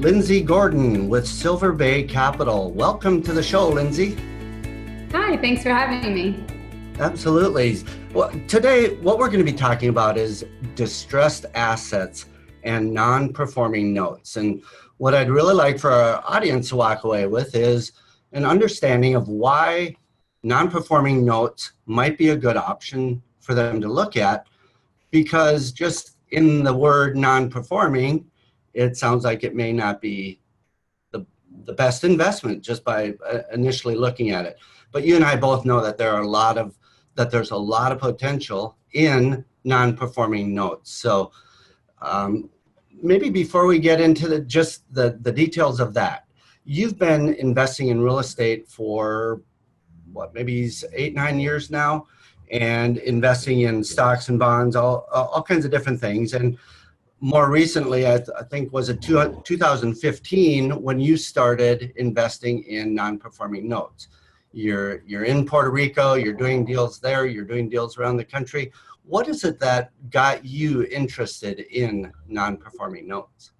Lindsay Gordon with Silver Bay Capital. Welcome to the show, Lindsay. Hi, thanks for having me. Absolutely. Well, today, what we're going to be talking about is distressed assets and non-performing notes. And what I'd really like for our audience to walk away with is an understanding of why non-performing notes might be a good option for them to look at, because just in the word non-performing, it sounds like it may not be the best investment just by initially looking at it. But you and I both know that there's a lot of potential in non-performing notes. So maybe before we get into the details of that, you've been investing in real estate for maybe 8-9 years now, and investing in stocks and bonds, all kinds of different things. And more recently, I think was it 2015 when you started investing in non-performing notes. You're in Puerto Rico, you're doing deals there, you're doing deals around the country. What is it that got you interested in non-performing notes?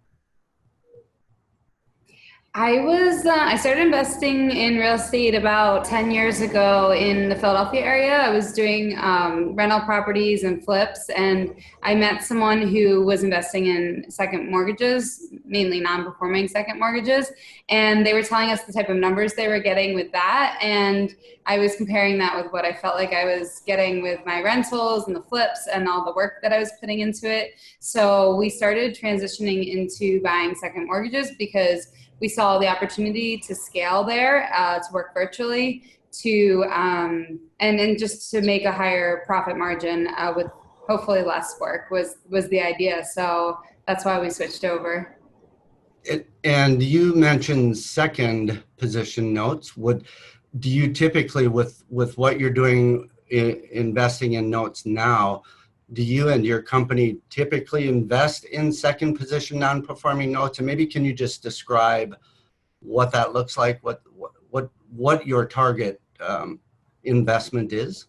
I started investing in real estate about 10 years ago in the Philadelphia area. I was doing rental properties and flips, and I met someone who was investing in second mortgages, mainly non-performing second mortgages, and they were telling us the type of numbers they were getting with that, and I was comparing that with what I felt like I was getting with my rentals and the flips and all the work that I was putting into it. So we started transitioning into buying second mortgages because we saw the opportunity to scale there, to work virtually, and just to make a higher profit margin with hopefully less work was the idea. So that's why we switched over. And you mentioned second position notes. Do you typically, with what you're doing investing in notes now, do you and your company typically invest in second position non-performing notes? And maybe can you just describe what that looks like, what your target investment is?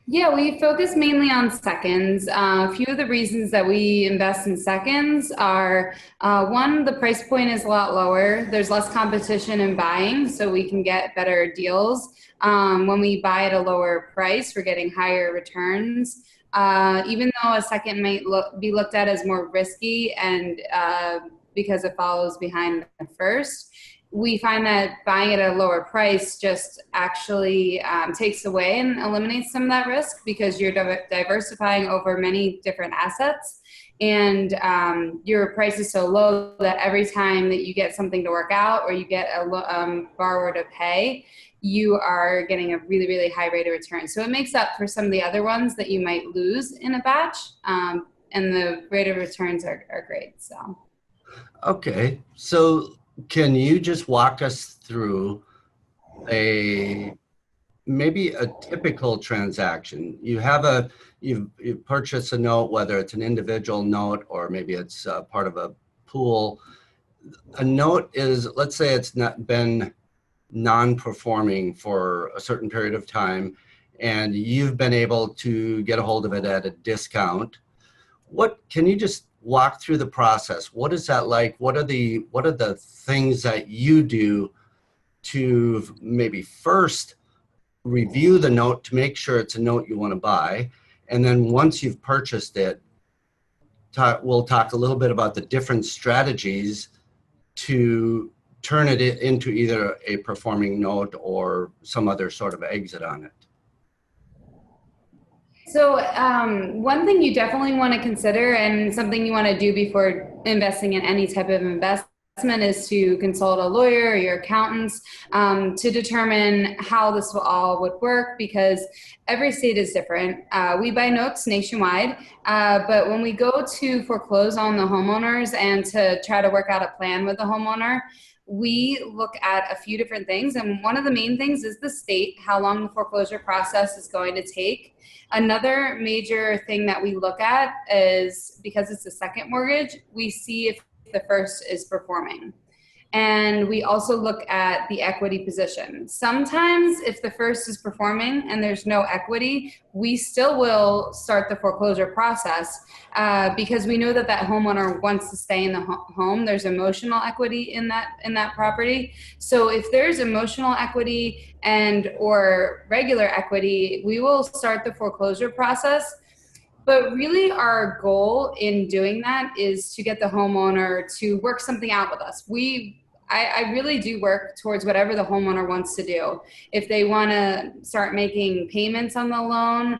Yeah, we focus mainly on seconds. A few of the reasons that we invest in seconds are, one, the price point is a lot lower. There's less competition in buying, so we can get better deals. When we buy at a lower price, we're getting higher returns. Even though a second might be looked at as more risky and because it follows behind the first, we find that buying at a lower price just actually takes away and eliminates some of that risk, because you're diversifying over many different assets, and your price is so low that every time that you get something to work out or you get a borrower to pay, you are getting a really, really high rate of return. So it makes up for some of the other ones that you might lose in a batch, and the rate of returns are great. So. Okay, so can you just walk us through maybe a typical transaction? You've purchased a note, whether it's an individual note or maybe it's part of a pool. A note is, let's say it's not been non-performing for a certain period of time, and you've been able to get a hold of it at a discount. Can you just walk through the process? What is that like? What are the things that you do to maybe first review the note to make sure it's a note you want to buy, and then once you've purchased it, we'll talk a little bit about the different strategies to turn it into either a performing note or some other sort of exit on it? So one thing you definitely want to consider, and something you want to do before investing in any type of investment, is to consult a lawyer or your accountants to determine how this all would work, because every state is different. We buy notes nationwide, but when we go to foreclose on the homeowners and to try to work out a plan with the homeowner, we look at a few different things. And one of the main things is the state, how long the foreclosure process is going to take. Another major thing that we look at is, because it's a second mortgage, we see if the first is performing. And we also look at the equity position. Sometimes if the first is performing and there's no equity, we still will start the foreclosure process because we know that that homeowner wants to stay in the home. There's emotional equity in that property. So if there's emotional equity and or regular equity, we will start the foreclosure process. But really our goal in doing that is to get the homeowner to work something out with us. I really do work towards whatever the homeowner wants to do. If they want to start making payments on the loan,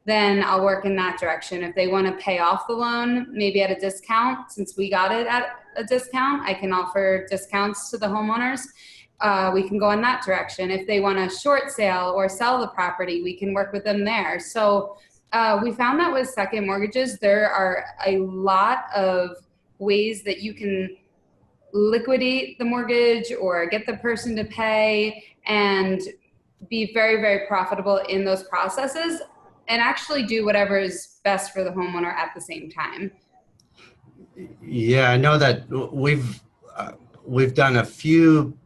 then I'll work in that direction. If they want to pay off the loan, maybe at a discount, since we got it at a discount, I can offer discounts to the homeowners. We can go in that direction. If they want a short sale or sell the property, we can work with them there. So we found that with second mortgages, there are a lot of ways that you can liquidate the mortgage or get the person to pay and be very, very profitable in those processes and actually do whatever is best for the homeowner at the same time. Yeah, I know that we've done a few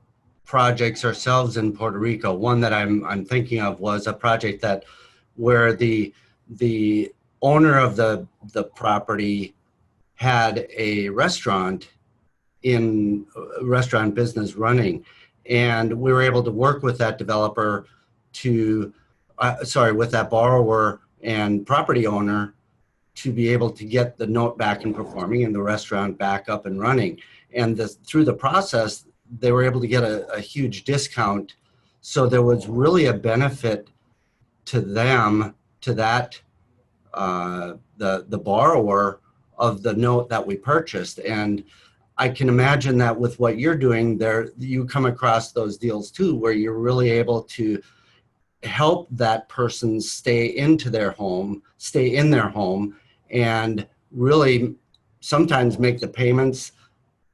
projects ourselves in Puerto Rico. One that I'm thinking of was a project that where the owner of the property had a restaurant business running, and we were able to work with that developer with that borrower and property owner to be able to get the note back and performing and the restaurant back up and running. And through the process, they were able to get a huge discount. So there was really a benefit to them, to that, the borrower of the note that we purchased. And I can imagine that with what you're doing there, you come across those deals too, where you're really able to help that person stay in their home, and really sometimes make the payments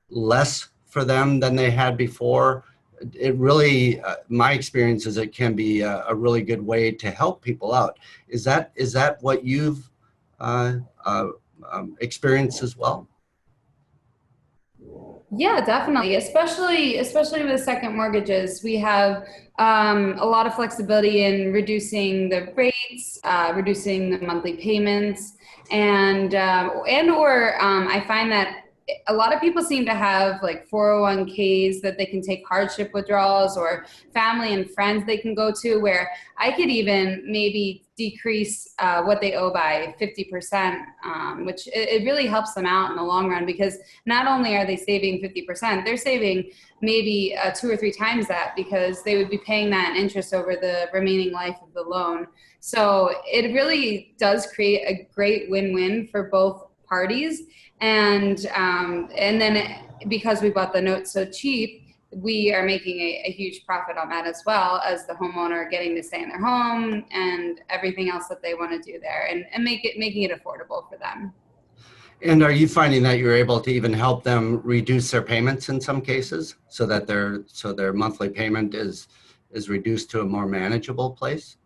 less for them than they had before. It really, my experience is it can be a really good way to help people out. Is that what you've experienced as well? Yeah, definitely. Especially with second mortgages, we have a lot of flexibility in reducing the rates, reducing the monthly payments, and I find that a lot of people seem to have like 401ks that they can take hardship withdrawals or family and friends they can go to, where I could even maybe decrease what they owe by 50%, which it really helps them out in the long run, because not only are they saving 50%, they're saving maybe 2 or 3 times that, because they would be paying that in interest over the remaining life of the loan. So it really does create a great win-win for both parties. And then because we bought the note so cheap, we are making a huge profit on that, as well as the homeowner getting to stay in their home and everything else that they want to do there, and making it affordable for them. And are you finding that you're able to even help them reduce their payments in some cases, so that their monthly payment is reduced to a more manageable place?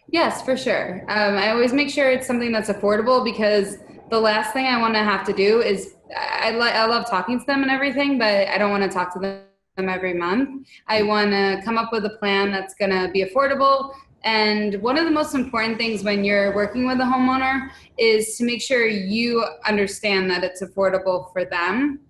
Yes, for sure. I always make sure it's something that's affordable, because the last thing I want to have to do is, I love talking to them and everything, but I don't want to talk to them every month. I want to come up with a plan that's going to be affordable. And one of the most important things when you're working with a homeowner is to make sure you understand that it's affordable for them.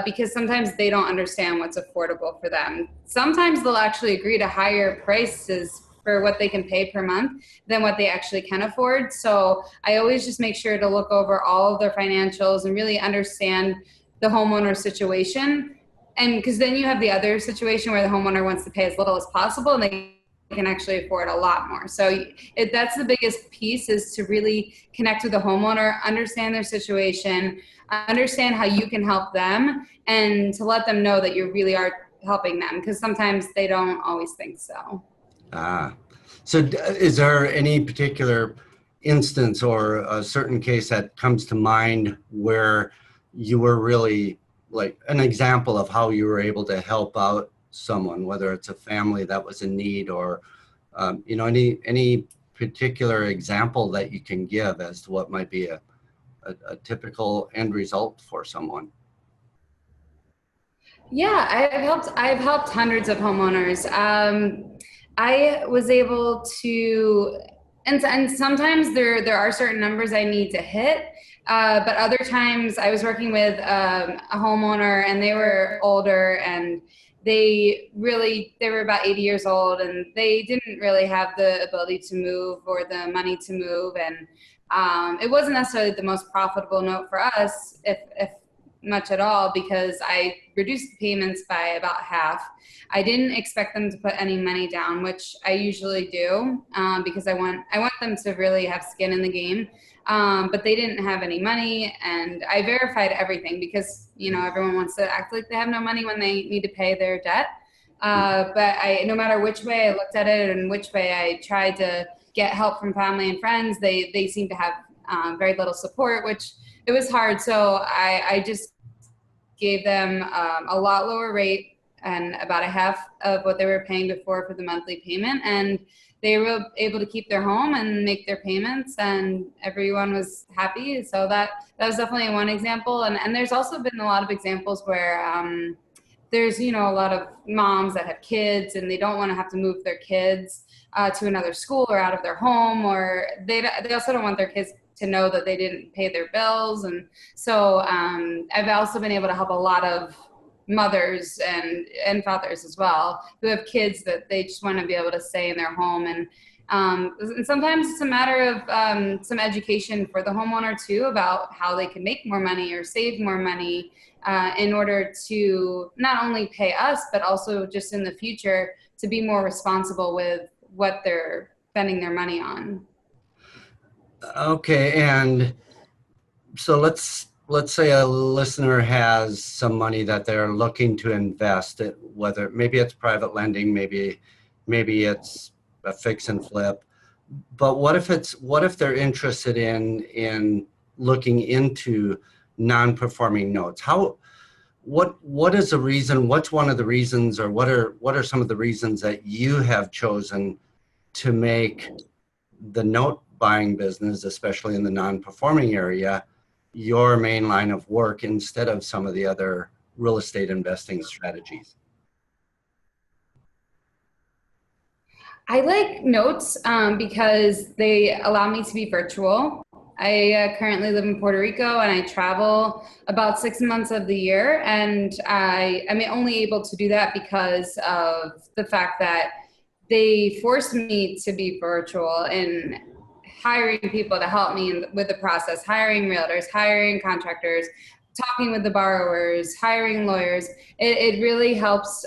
Because sometimes they don't understand what's affordable for them. Sometimes they'll actually agree to higher prices for what they can pay per month than what they actually can afford. So I always just make sure to look over all of their financials and really understand the homeowner situation. And because then you have the other situation where the homeowner wants to pay as little as possible and they can actually afford a lot more. So that's the biggest piece, is to really connect with the homeowner, understand their situation, understand how you can help them, and to let them know that you really are helping them, because sometimes they don't always think so. So is there any particular instance or a certain case that comes to mind where you were really, like, an example of how you were able to help out someone, whether it's a family that was in need, or any particular example that you can give as to what might be a typical end result for someone? Yeah, I've helped hundreds of homeowners. I was able to, and sometimes there are certain numbers I need to hit, but other times I was working with a homeowner and they were older and they were about 80 years old and they didn't really have the ability to move or the money to move, and it wasn't necessarily the most profitable note for us, if much at all, because I reduced the payments by about half. I didn't expect them to put any money down, which I usually do, because I want them to really have skin in the game. But they didn't have any money, and I verified everything because everyone wants to act like they have no money when they need to pay their debt. But no matter which way I looked at it and which way I tried to get help from family and friends, they seemed to have very little support, which it was hard. So I just gave them a lot lower rate and about a half of what they were paying before for the monthly payment. And they were able to keep their home and make their payments, and everyone was happy. So that was definitely one example. And there's also been a lot of examples where there's a lot of moms that have kids and they don't want to have to move their kids to another school or out of their home, or they also don't want their kids to know that they didn't pay their bills. And so I've also been able to help a lot of mothers and fathers as well who have kids that they just want to be able to stay in their home. And sometimes it's a matter of some education for the homeowner too about how they can make more money or save more money in order to not only pay us, but also just in the future to be more responsible with what they're spending their money on. Okay, and so let's say a listener has some money that they're looking to invest, whether maybe it's private lending, maybe it's a fix and flip. But what if they're interested in looking into non-performing notes? What is the reason? What's one of the reasons, or what are some of the reasons that you have chosen to make the note buying business, especially in the non-performing area, your main line of work instead of some of the other real estate investing strategies? I like notes because they allow me to be virtual. I currently live in Puerto Rico and I travel about 6 months of the year. And I am only able to do that because of the fact that they forced me to be virtual and hiring people to help me with the process, hiring realtors, hiring contractors, talking with the borrowers, hiring lawyers. It really helps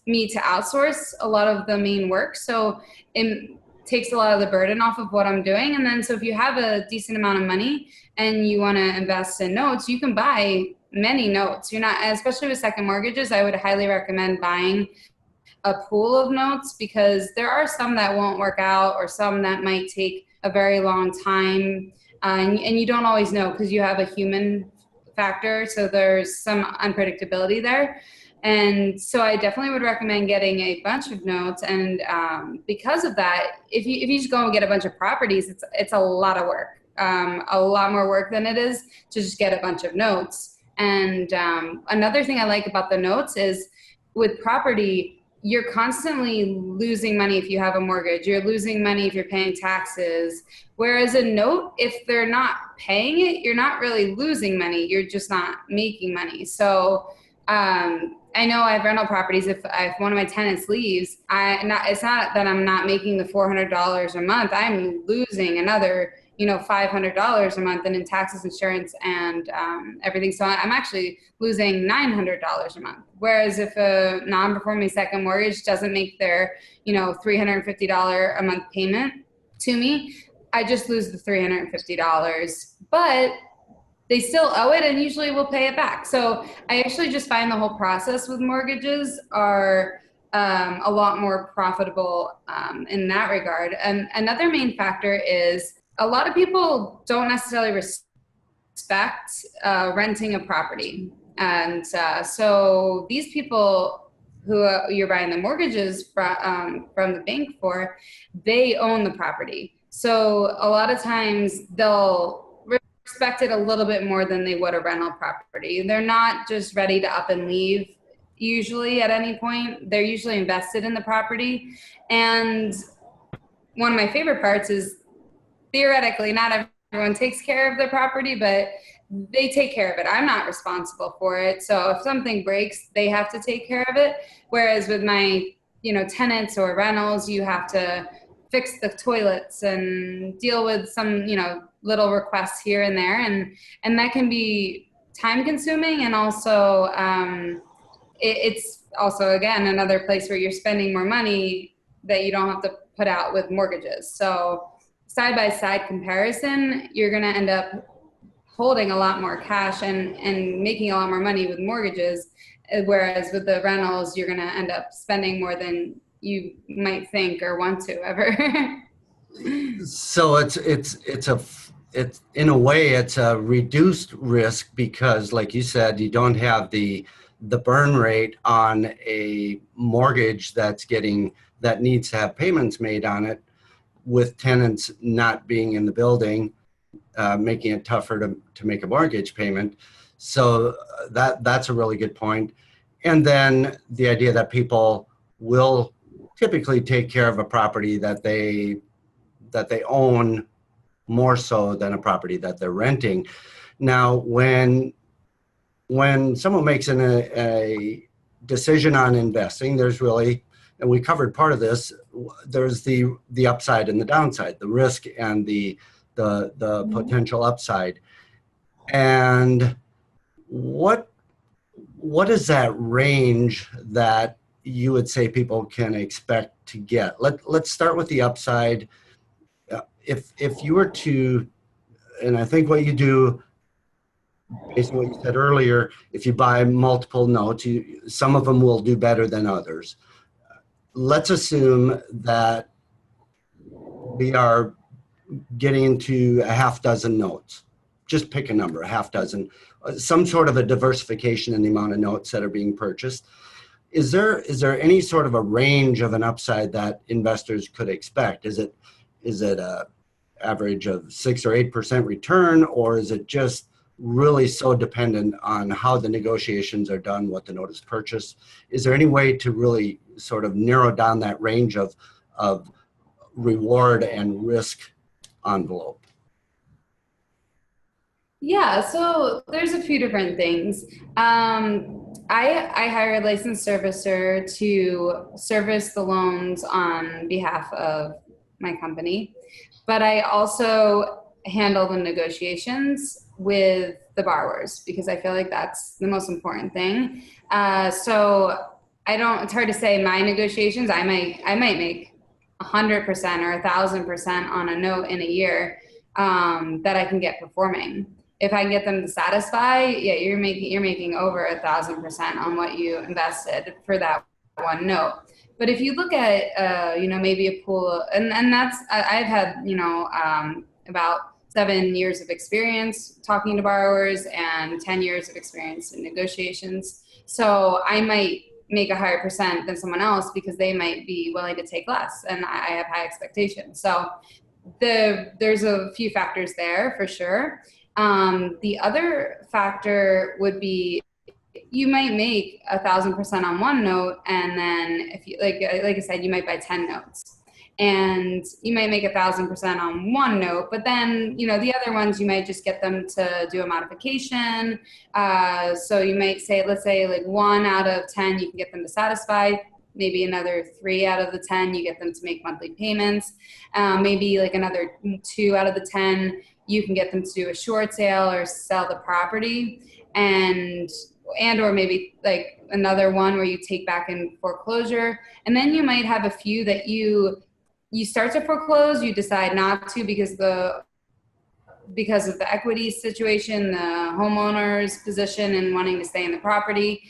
me to outsource a lot of the main work. So it takes a lot of the burden off of what I'm doing. And then, so if you have a decent amount of money and you want to invest in notes, you can buy many notes. You're not, especially with second mortgages, I would highly recommend buying a pool of notes because there are some that won't work out or some that might take a very long time. And you don't always know because you have a human factor. So there's some unpredictability there. And so I definitely would recommend getting a bunch of notes. And because of that, if you just go and get a bunch of properties, it's a lot of work, a lot more work than it is to just get a bunch of notes. And another thing I like about the notes is with property, you're constantly losing money if you have a mortgage. You're losing money if you're paying taxes. Whereas a note, if they're not paying it, you're not really losing money. You're just not making money. So I know I have rental properties. If one of my tenants leaves, it's not that I'm not making the $400 a month. I'm losing another, $500 a month in taxes, insurance, and everything. So I'm actually losing $900 a month. Whereas if a non-performing second mortgage doesn't make their, $350 a month payment to me, I just lose the $350. But they still owe it and usually will pay it back. So I actually just find the whole process with mortgages are a lot more profitable in that regard. And another main factor is a lot of people don't necessarily respect renting a property. And so these people who you're buying the mortgages from the bank for, they own the property. So a lot of times they'll respect it a little bit more than they would a rental property. They're not just ready to up and leave usually at any point. They're usually invested in the property. And one of my favorite parts is, theoretically, not everyone takes care of their property, but they take care of it. I'm not responsible for it. So if something breaks, they have to take care of it. Whereas with my, tenants or rentals, you have to fix the toilets and deal with some, little requests here and there. And that can be time consuming. And also, it's also, again, another place where you're spending more money that you don't have to put out with mortgages. So side by side comparison, you're going to end up holding a lot more cash and making a lot more money with mortgages, whereas with the rentals, you're going to end up spending more than you might think or want to ever. So it's in a way it's a reduced risk because, like you said, you don't have the burn rate on a mortgage that needs to have payments made on it, with tenants not being in the building, making it tougher to make a mortgage payment. So that's a really good point. And then the idea that people will typically take care of a property that they own more so than a property that they're renting. Now, when someone makes a decision on investing, there's really, and we covered part of this, there's the upside and the downside, the risk and the potential upside. And what is that range that you would say people can expect to get? Let's start with the upside. If you were to, and I think what you do, based on what you said earlier, if you buy multiple notes, some of them will do better than others. Let's assume that we are getting into a half dozen notes. Just pick a number, a half dozen, some sort of a diversification in the amount of notes that are being purchased. Is there any sort of a range of an upside that investors could expect? Is it a average of 6 or 8% return, or is it just really so dependent on how the negotiations are done, what the note is purchased? Is there any way to really sort of narrow down that range of reward and risk envelope? Yeah, so there's a few different things. I hire a licensed servicer to service the loans on behalf of my company, but I also handle the negotiations with the borrowers because I feel like that's the most important thing. So it's hard to say my negotiations. I might make 100% or 1,000% on a note in a year that I can get performing. If I can get them to satisfy, yeah, you're making over 1,000% on what you invested for that one note. But if you look at maybe a pool, and that's I've had about 7 years of experience talking to borrowers and 10 years of experience in negotiations. So I might make a higher percent than someone else because they might be willing to take less, and I have high expectations. So there's a few factors there for sure. The other factor would be you might make 1,000% on one note, and then if you like I said, you might buy 10 notes, and you might make 1,000% on one note, but then the other ones you might just get them to do a modification. So you might say, let's say like 1 out of 10 you can get them to satisfy. Maybe another 3 out of the 10 you get them to make monthly payments. Maybe like another 2 out of the 10 you can get them to do a short sale or sell the property, and or maybe like another one where you take back in foreclosure. And then you might have a few that you start to foreclose, you decide not to because of the equity situation, the homeowner's position and wanting to stay in the property.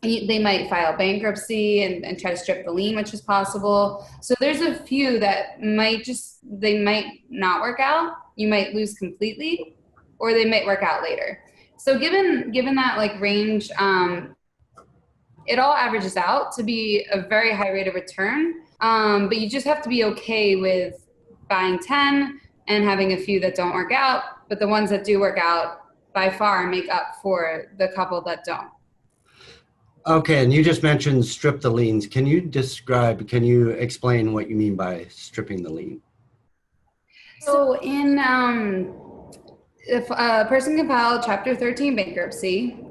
They might file bankruptcy and try to strip the lien, which is possible. So there's a few that they might not work out. You might lose completely, or they might work out later. So given that like range, it all averages out to be a very high rate of return. But you just have to be okay with buying 10 and having a few that don't work out, but the ones that do work out by far make up for the couple that don't. Okay, and you just mentioned strip the liens. Can you explain what you mean by stripping the lien? So if a person can file Chapter 13 bankruptcy,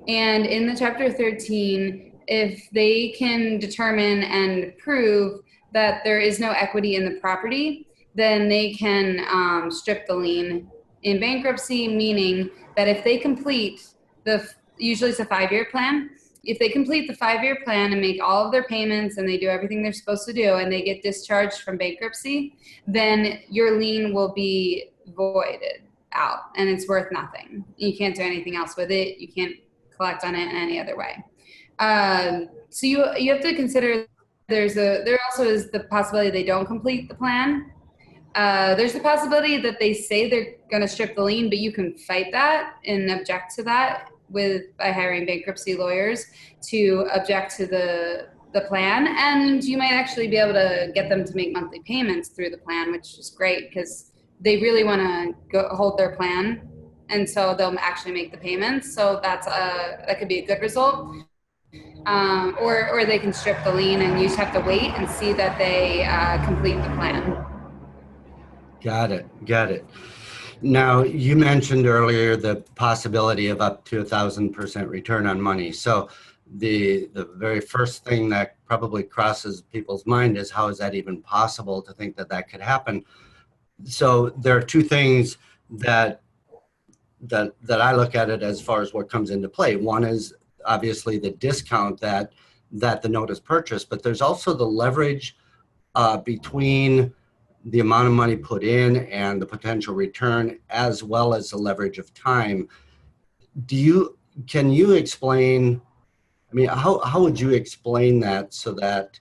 and in the Chapter 13, if they can determine and prove that there is no equity in the property, then they can strip the lien in bankruptcy, meaning that if they complete usually it's a 5-year plan. If they complete the 5-year plan and make all of their payments and they do everything they're supposed to do and they get discharged from bankruptcy, then your lien will be voided out and it's worth nothing. You can't do anything else with it. You can't collect on it in any other way. So you have to consider there also is the possibility they don't complete the plan. There's the possibility that they say they're going to strip the lien, but you can fight that and object to that by hiring bankruptcy lawyers to object to the plan. And you might actually be able to get them to make monthly payments through the plan, which is great because they really want to hold their plan. And so they'll actually make the payments. So that could be a good result. Or they can strip the lien and you just have to wait and see that they complete the plan. Got it. Now, you mentioned earlier the possibility of up to 1,000% return on money. So the very first thing that probably crosses people's mind is how is that even possible to think that could happen? So there are two things that I look at it as far as what comes into play. One is obviously the discount that the note is purchased, but there's also the leverage between the amount of money put in and the potential return, as well as the leverage of time. Can you explain, I mean, how would you explain that so that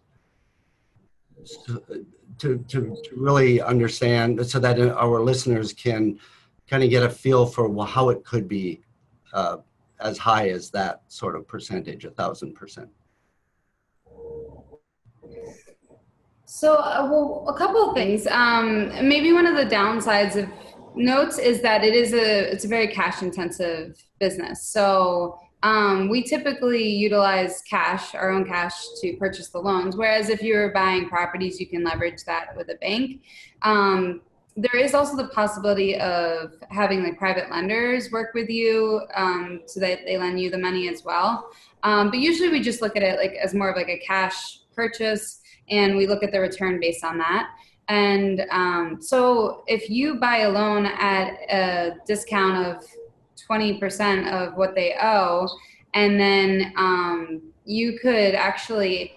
to really understand, so that our listeners can kind of get a feel for how it could be as high as that sort of percentage, 1,000%? So, a couple of things. Maybe one of the downsides of notes is that it's a very cash intensive business. So we typically utilize our own cash to purchase the loans. Whereas if you're buying properties, you can leverage that with a bank. There is also the possibility of having like private lenders work with you so that they lend you the money as well. But usually we just look at it like as more of like a cash purchase, and we look at the return based on that. And so if you buy a loan at a discount of 20% of what they owe, and then you could actually,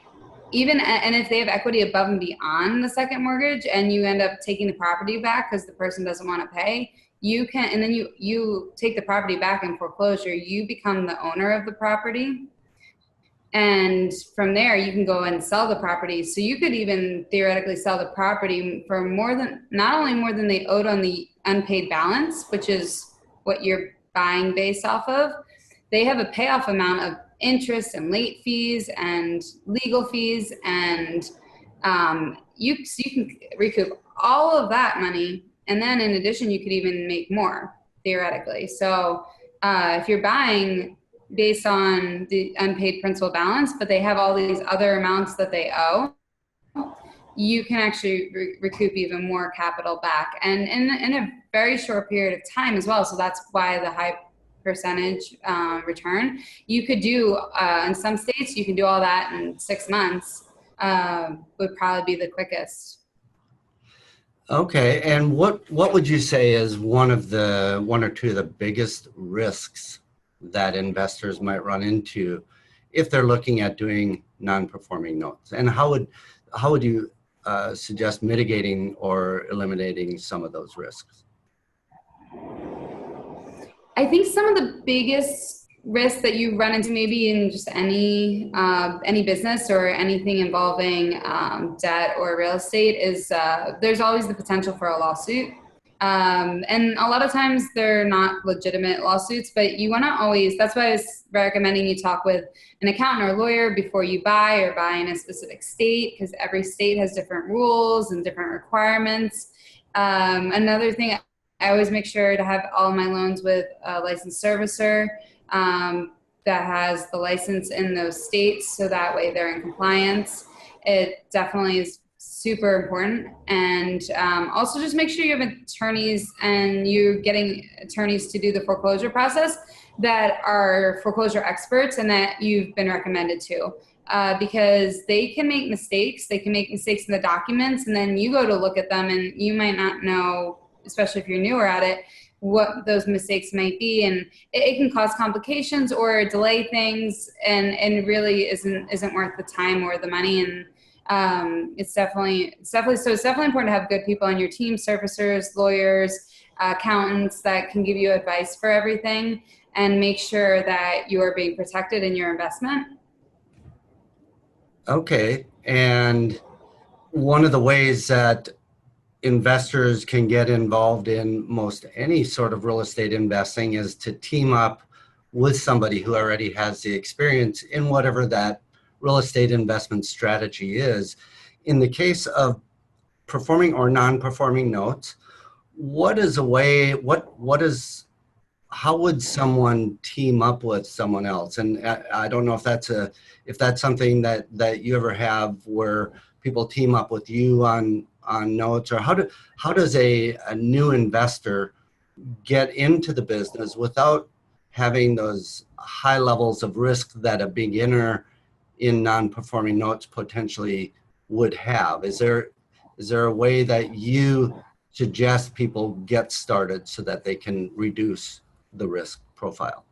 and if they have equity above and beyond the second mortgage and you end up taking the property back because the person doesn't want to pay, you can, and then you take the property back in foreclosure, you become the owner of the property. And from there, you can go and sell the property. So you could even theoretically sell the property for not only more than they owed on the unpaid balance, which is what you're buying based off of. They have a payoff amount of interest and late fees and legal fees. And you can recoup all of that money. And then in addition, you could even make more theoretically. So if you're buying based on the unpaid principal balance, but they have all these other amounts that they owe, you can actually recoup even more capital back, and in a very short period of time as well. So that's why the high percentage return. You could do, in some states, you can do all that in 6 months, would probably be the quickest. Okay, and what would you say is one or two of the biggest risks that investors might run into if they're looking at doing non-performing notes? And how would you suggest mitigating or eliminating some of those risks? I think some of the biggest risks that you run into maybe in just any business or anything involving debt or real estate is there's always the potential for a lawsuit. And a lot of times they're not legitimate lawsuits, but you want to always, that's why I was recommending you talk with an accountant or lawyer before you buy in a specific state, because every state has different rules and different requirements. Another thing I always make sure to have all of my loans with a licensed servicer that has the license in those states, so that way they're in compliance. It definitely is super important. And also just make sure you have attorneys and you're getting attorneys to do the foreclosure process that are foreclosure experts and that you've been recommended to. Because they can make mistakes. They can make mistakes in the documents, and then you go to look at them and you might not know, especially if you're newer at it, what those mistakes might be, and it can cause complications or delay things, and really isn't worth the time or the money. And it's definitely important to have good people on your team, servicers, lawyers, accountants that can give you advice for everything, and make sure that you are being protected in your investment. Okay, and one of the ways that investors can get involved in most any sort of real estate investing is to team up with somebody who already has the experience in whatever that real estate investment strategy is. In the case of performing or non-performing notes, how would someone team up with someone else? And I don't know if that's something that you ever have, where people team up with you on notes, or how does a new investor get into the business without having those high levels of risk that a beginner in non-performing notes potentially would have? Is there a way that you suggest people get started so that they can reduce the risk profile?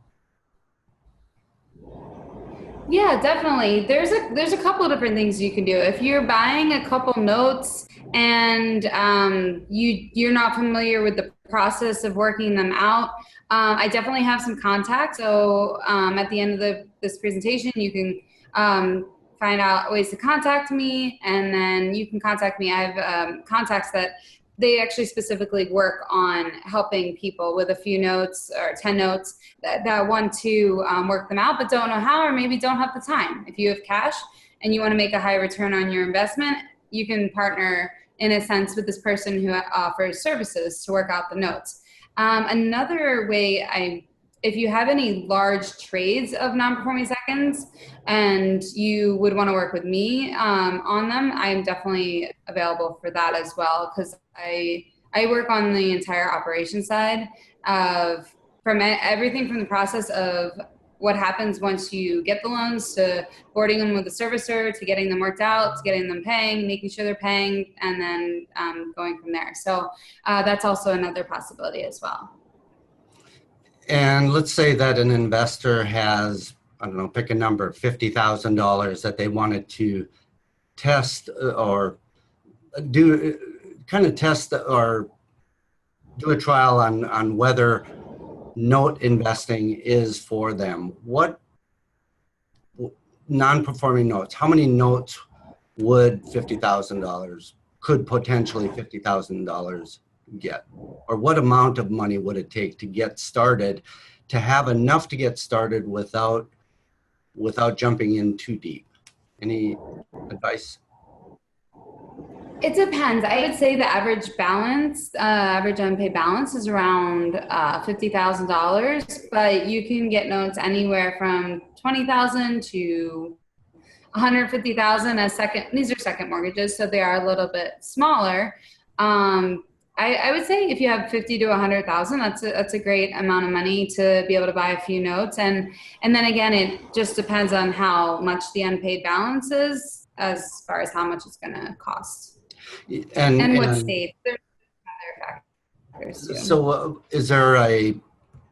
Yeah, definitely. There's a couple of different things you can do. If you're buying a couple notes and you're not familiar with the process of working them out, I definitely have some contacts. So at the end of this presentation, you can find out ways to contact me, and then you can contact me. I have contacts that they actually specifically work on helping people with a few notes or 10 notes that want to work them out but don't know how, or maybe don't have the time. If you have cash and you want to make a high return on your investment, you can partner in a sense with this person who offers services to work out the notes. Another way, if you have any large trades of non-performing seconds and you would want to work with me on them, I'm definitely available for that as well, because I work on the entire operation side of everything from the process of what happens once you get the loans, to boarding them with the servicer, to getting them worked out, to getting them paying, making sure they're paying, and then going from there. So that's also another possibility as well. And let's say that an investor has, I don't know, pick a number, $50,000 that they wanted to test or do or do a trial on whether note investing is for them. What non-performing notes, how many notes would could potentially $50,000 get? Or what amount of money would it take to get started, to have enough to get started without jumping in too deep? Any advice? It depends. I would say the average balance, average unpaid balance is around $50,000, but you can get notes anywhere from $20,000 to $150,000 a second. These are second mortgages, so they are a little bit smaller. I would say if you have 50 to 100,000, that's a great amount of money to be able to buy a few notes. And then again, it just depends on how much the unpaid balance is, as far as how much it's going to cost. And what state. There's other factors too. So is there a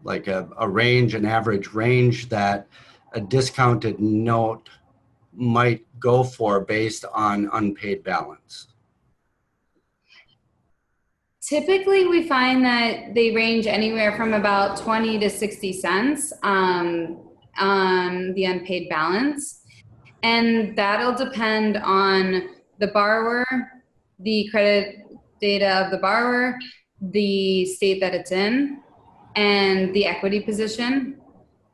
range, an average range that a discounted note might go for based on unpaid balance? Typically, we find that they range anywhere from about 20 to 60 cents on the unpaid balance. And that'll depend on the borrower, the credit data of the borrower, the state that it's in, and the equity position,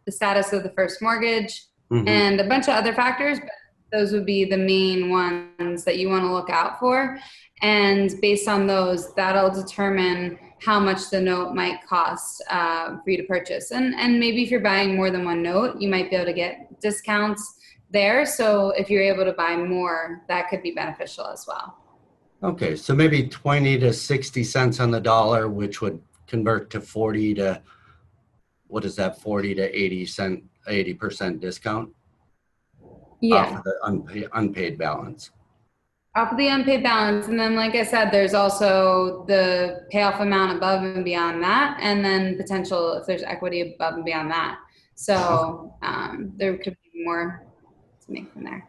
the status of the first mortgage, and a bunch of other factors. But those would be the main ones that you want to look out for. And based on those, that'll determine how much the note might cost for you to purchase. And maybe if you're buying more than one note, you might be able to get discounts there. So if you're able to buy more, that could be beneficial as well. Okay, so maybe 20 to 60 cents on the dollar, which would convert to 40 to, what is that, 40 to 80% discount off Yeah. of the unpaid balance. Off of the unpaid balance. And then, like I said, there's also the payoff amount above and beyond that, and then potential if there's equity above and beyond that. So there could be more to make from there.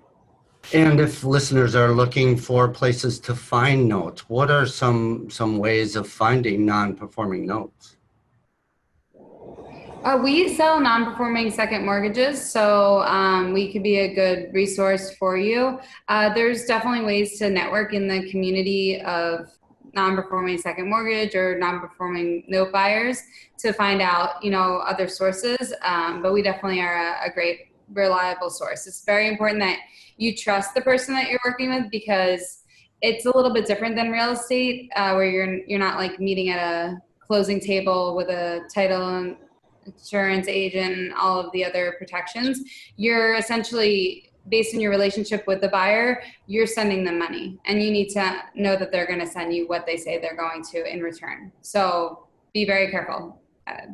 And if listeners are looking for places to find notes, what are some ways of finding non-performing notes? We sell non-performing second mortgages, so we could be a good resource for you. There's definitely ways to network in the community of non-performing second mortgage or non-performing note buyers to find out, other sources. But we definitely are a great, reliable source. It's very important that you trust the person that you're working with, because it's a little bit different than real estate, where you're not like meeting at a closing table with a title and insurance agent and all of the other protections. You're essentially, based on your relationship with the buyer, you're sending them money, and you need to know that they're going to send you what they say they're going to in return. So be very careful.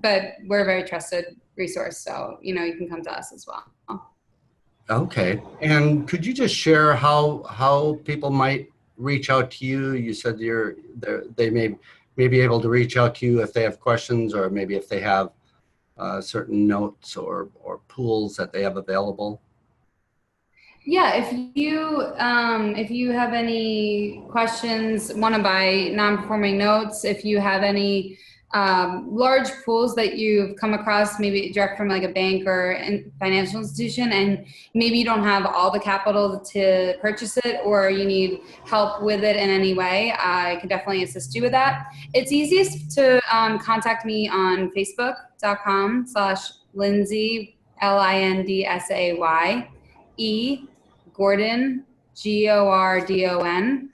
But we're a very trusted resource, so you can come to us as well. Okay, and could you just share how people might reach out to you? You said they may be able to reach out to you if they have questions, or maybe if they have certain notes or pools that they have available. Yeah, if you have any questions, want to buy non-performing notes, if you have any large pools that you've come across, maybe direct from like a bank or a financial institution, and maybe you don't have all the capital to purchase it, or you need help with it in any way, I can definitely assist you with that. It's easiest to contact me on facebook.com/Lindsay, LINDSAY, Gordon, GORDON.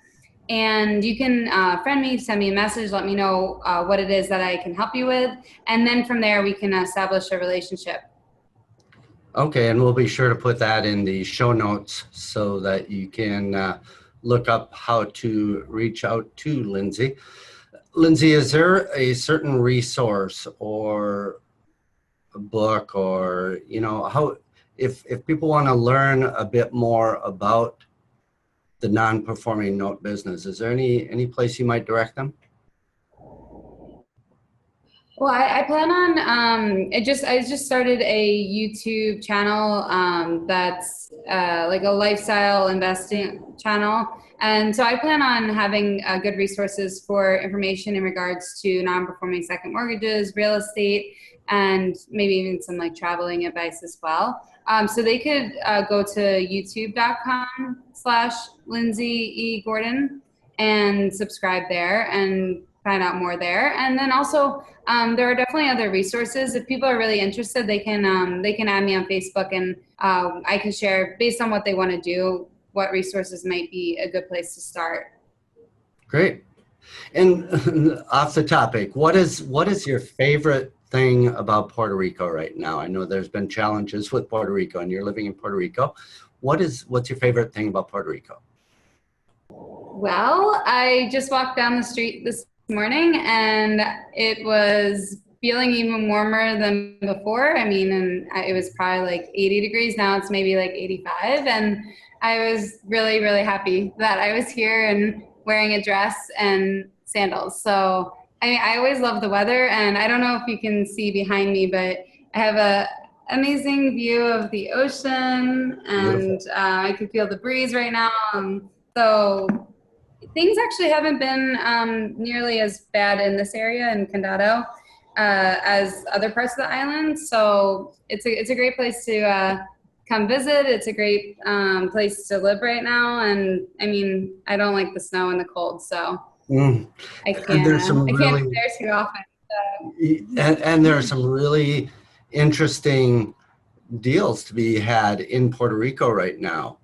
And you can friend me, send me a message, let me know what it is that I can help you with. And then from there, we can establish a relationship. Okay, and we'll be sure to put that in the show notes so that you can look up how to reach out to Lindsay. Lindsay, is there a certain resource or a book, or, how, if people want to learn a bit more about the non-performing note business, is there any place you might direct them? Well, I plan on I just started a YouTube channel that's like a lifestyle investing channel, and so I plan on having good resources for information in regards to non-performing second mortgages, real estate, and maybe even some like traveling advice as well. So they could go to youtube.com/Lindsay E. Gordon and subscribe there and find out more there. And then also there are definitely other resources. If people are really interested, they can add me on Facebook, and I can share based on what they want to do, what resources might be a good place to start. Great. And off the topic, what is your favorite thing about Puerto Rico right now? I know there's been challenges with Puerto Rico, and you're living in Puerto Rico. What's your favorite thing about Puerto Rico? Well, I just walked down the street this morning, and it was feeling even warmer than before. I mean, and it was probably like 80 degrees. Now it's maybe like 85. And I was really, really happy that I was here and wearing a dress and sandals. So I always love the weather, and I don't know if you can see behind me, but I have a amazing view of the ocean, and I can feel the breeze right now. So things actually haven't been nearly as bad in this area in Condado as other parts of the island. So it's a great place to come visit. It's a great place to live right now. And I mean, I don't like the snow and the cold, so I can't be there too often. And there are some really interesting deals to be had in Puerto Rico right now,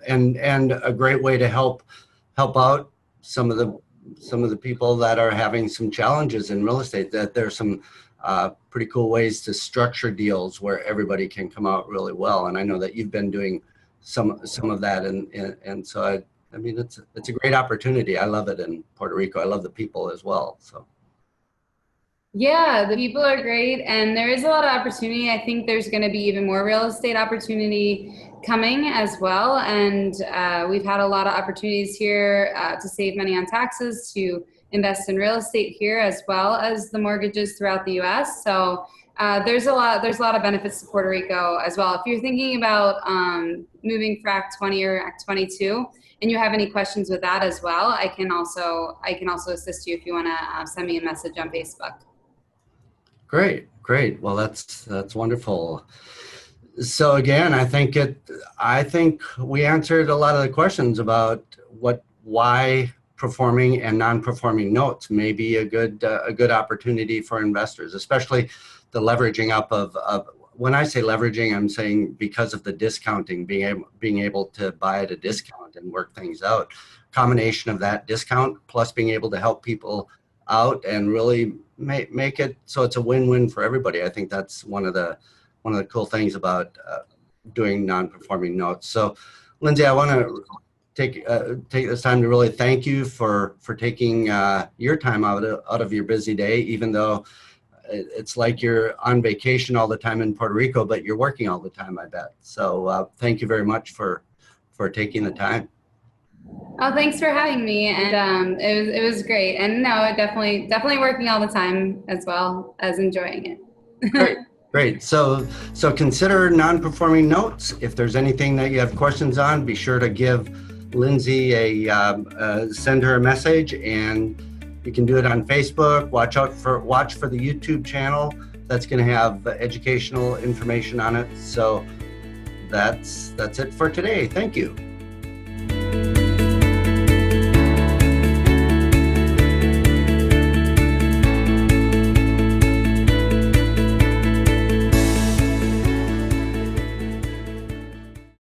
and a great way to help out some of the some of the people that are having some challenges in real estate, that there's some pretty cool ways to structure deals where everybody can come out really well. And I know that you've been doing some of that, and so I mean, it's a great opportunity. I love it in Puerto Rico. I love the people as well. So. Yeah, the people are great, and there is a lot of opportunity. I think there's going to be even more real estate opportunity coming as well. And we've had a lot of opportunities here to save money on taxes, to invest in real estate here, as well as the mortgages throughout the U.S. So there's a lot of benefits to Puerto Rico as well. If you're thinking about moving for Act 20 or Act 22, and you have any questions with that as well, I can also assist you if you want to send me a message on Facebook. Great. Well, that's wonderful. So again, I think we answered a lot of the questions about why performing and non-performing notes may be a good opportunity for investors, especially the leveraging up of. When I say leveraging, I'm saying because of the discounting, being able to buy at a discount and work things out. Combination of that discount plus being able to help people out and really make it so it's a win-win for everybody. I think that's one of the cool things about doing non-performing notes. So, Lindsay, I want to take this time to really thank you for taking your time out of your busy day, even though it's like you're on vacation all the time in Puerto Rico, but you're working all the time, I bet. So thank you very much for taking the time. Oh, thanks for having me. And it was great. And no, definitely working all the time as well as enjoying it. Great. So consider non-performing notes. If there's anything that you have questions on, be sure to give Lindsay send her a message, and you can do it on Facebook. Watch for the YouTube channel. That's going to have educational information on it. So that's it for today. Thank you.